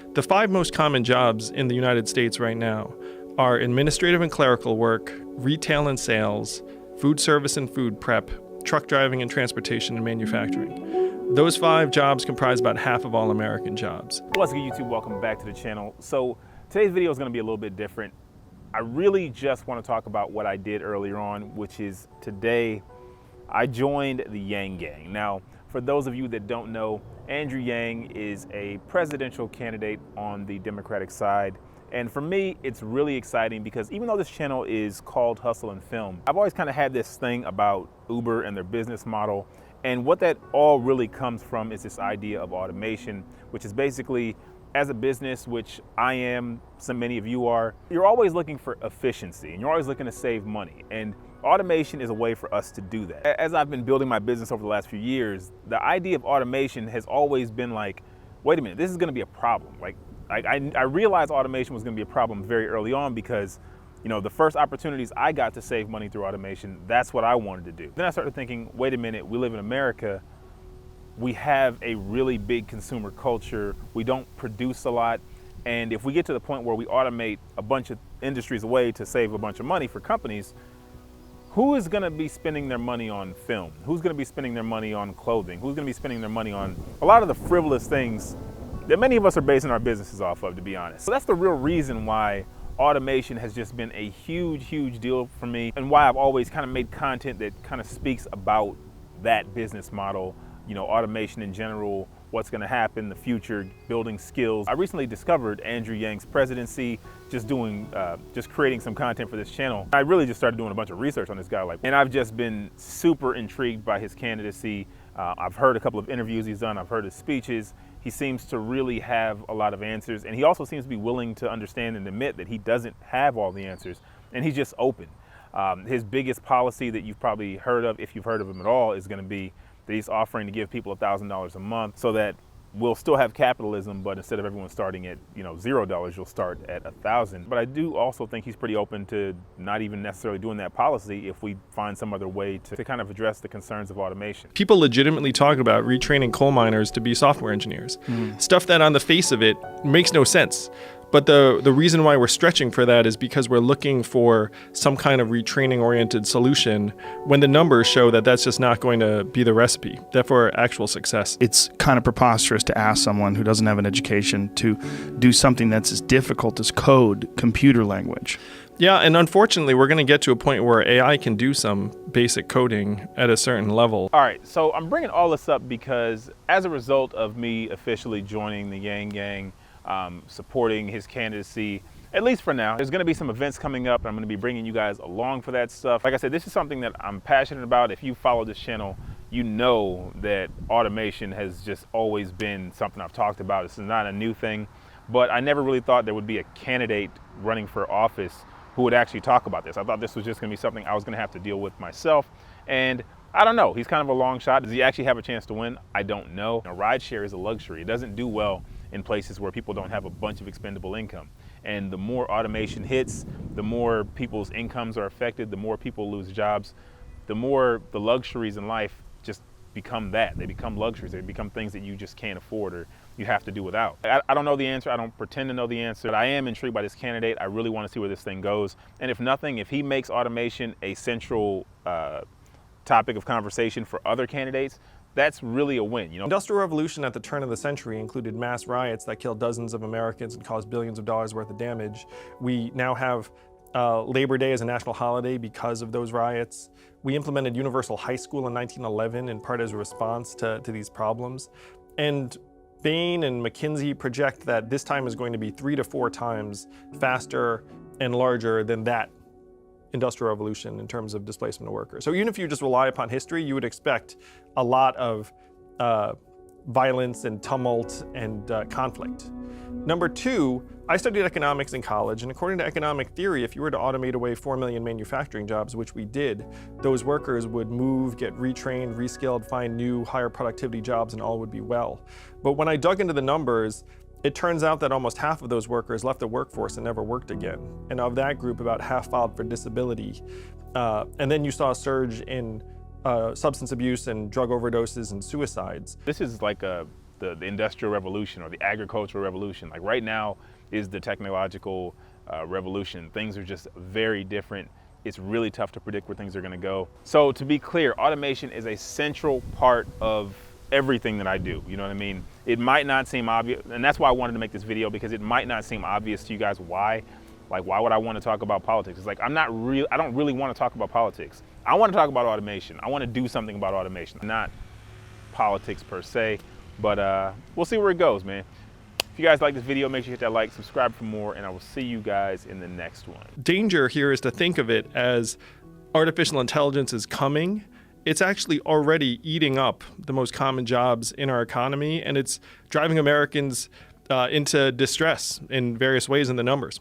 The 5 most common jobs in the United States right now are administrative and clerical work, retail and sales, food service and food prep, truck driving and transportation and manufacturing. Those 5 jobs comprise about half of all American jobs. What's good, YouTube? Welcome back to the channel. So today's video is going to be a little bit different. I really just want to talk about what I did earlier on, which is today I joined the Yang Gang. Now, for those of you that don't know, Andrew Yang is a presidential candidate on the Democratic side. And for me, it's really exciting because even though this channel is called Hustle and Film, I've always kind of had this thing about Uber and their business model. And what that all really comes from is this idea of automation, which is basically, as a business, which I am, many of you are, you're always looking for efficiency and you're always looking to save money. And automation is a way for us to do that. As I've been building my business over the last few years, the idea of automation has always been like, wait a minute, this is gonna be a problem. I realized automation was gonna be a problem very early on because, you know, the first opportunities I got to save money through automation, that's what I wanted to do. Then I started thinking, wait a minute, we live in America. We have a really big consumer culture. We don't produce a lot. And if we get to the point where we automate a bunch of industries away to save a bunch of money for companies, who is gonna be spending their money on film? Who's gonna be spending their money on clothing? Who's gonna be spending their money on a lot of the frivolous things that many of us are basing our businesses off of, to be honest? So that's the real reason why automation has just been a huge, huge deal for me, and why I've always kind of made content that kind of speaks about that business model, you know, automation in general, what's gonna happen, the future, building skills. I recently discovered Andrew Yang's presidency, just creating some content for this channel. I really just started doing a bunch of research on this guy, and I've just been super intrigued by his candidacy. I've heard a couple of interviews he's done, I've heard his speeches. He seems to really have a lot of answers, and he also seems to be willing to understand and admit that he doesn't have all the answers, and he's just open. His biggest policy that you've probably heard of, if you've heard of him at all, is gonna be that he's offering to give people $1,000 a month so that we'll still have capitalism, but instead of everyone starting at, you know, $0, you'll start at 1,000. But I do also think he's pretty open to not even necessarily doing that policy if we find some other way to kind of address the concerns of automation. People legitimately talk about retraining coal miners to be software engineers. Stuff that on the face of it makes no sense. But the reason why we're stretching for that is because we're looking for some kind of retraining-oriented solution when the numbers show that that's just not going to be the recipe, therefore actual success. It's kind of preposterous to ask someone who doesn't have an education to do something that's as difficult as code, computer language. Yeah, and unfortunately, we're going to get to a point where AI can do some basic coding at a certain level. All right, so I'm bringing all this up because as a result of me officially joining the Yang Gang, supporting his candidacy, at least for now. There's gonna be some events coming up, and I'm gonna be bringing you guys along for that stuff. Like I said, this is something that I'm passionate about. If you follow this channel, you know that automation has just always been something I've talked about. This is not a new thing, but I never really thought there would be a candidate running for office who would actually talk about this. I thought this was just gonna be something I was gonna have to deal with myself, and I don't know, he's kind of a long shot. Does he actually have a chance to win? I don't know. A rideshare is a luxury. It doesn't do well in places where people don't have a bunch of expendable income. And the more automation hits, the more people's incomes are affected, the more people lose jobs, the more the luxuries in life just become that. They become luxuries. They become things that you just can't afford or you have to do without. I don't know the answer. I don't pretend to know the answer, but I am intrigued by this candidate. I really want to see where this thing goes. And if nothing, if he makes automation a central topic of conversation for other candidates, that's really a win, you know? Industrial Revolution at the turn of the century included mass riots that killed dozens of Americans and caused billions of dollars worth of damage. We now have Labor Day as a national holiday because of those riots. We implemented universal high school in 1911 in part as a response to these problems. And Bain and McKinsey project that this time is going to be 3 to 4 times faster and larger than that Industrial Revolution in terms of displacement of workers. So even if you just rely upon history, you would expect a lot of violence and tumult and conflict. Number 2, I studied economics in college, and according to economic theory, if you were to automate away 4 million manufacturing jobs, which we did, those workers would move, get retrained, reskilled, find new, higher productivity jobs, and all would be well. But when I dug into the numbers, it turns out that almost half of those workers left the workforce and never worked again. And of that group, about half filed for disability. And then you saw a surge in substance abuse and drug overdoses and suicides. This is like a the industrial revolution or the agricultural revolution. Like right now is the technological revolution. Things are just very different. It's really tough to predict where things are going to go. So to be clear, automation is a central part of everything that I do. You know what I mean? It might not seem obvious, and that's why I wanted to make this video, because it might not seem obvious to you guys why. Like, why would I want to talk about politics? It's like, I don't really want to talk about politics. I want to talk about automation. I want to do something about automation, not politics per se, but we'll see where it goes, man. If you guys like this video, make sure you hit that like, subscribe for more, and I will see you guys in the next one. Danger here is to think of it as artificial intelligence is coming. It's actually already eating up the most common jobs in our economy, and it's driving Americans into distress in various ways in the numbers.